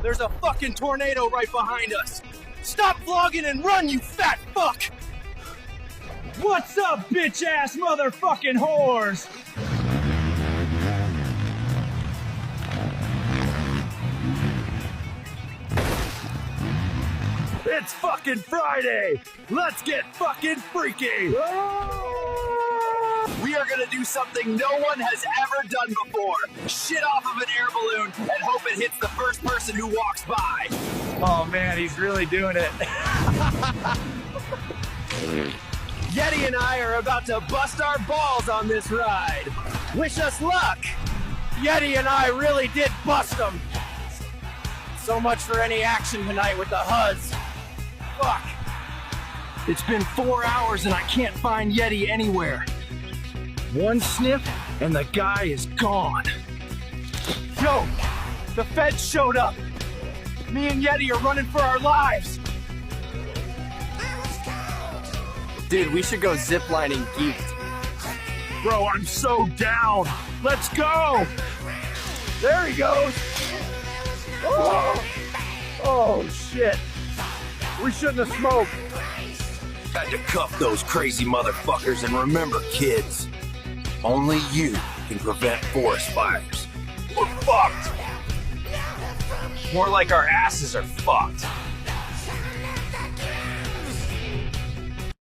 There's a fucking tornado right behind us. Stop vlogging and run, you fat fuck! What's up, bitch-ass motherfucking whores? It's fucking Friday! Let's get fucking freaky! We are gonna do something no one has ever done before. Shit off of an air balloon and hope it hits the first person who walks by. Oh man, he's really doing it. Yeti and I are about to bust our balls on this ride. Wish us luck. Yeti and I really did bust them. So much for any action tonight with the HUDs. Fuck. It's been 4 hours and I can't find Yeti anywhere. One sniff and the guy is gone. Yo, the feds showed up. Me and Yeti are running for our lives. Dude, we should go ziplining geeked. Bro, I'm so down. Let's go. There he goes. Oh shit. We shouldn't have smoked. Had to cuff those crazy motherfuckers, and remember, kids, only you can prevent forest fires. We're fucked. More like our asses are fucked.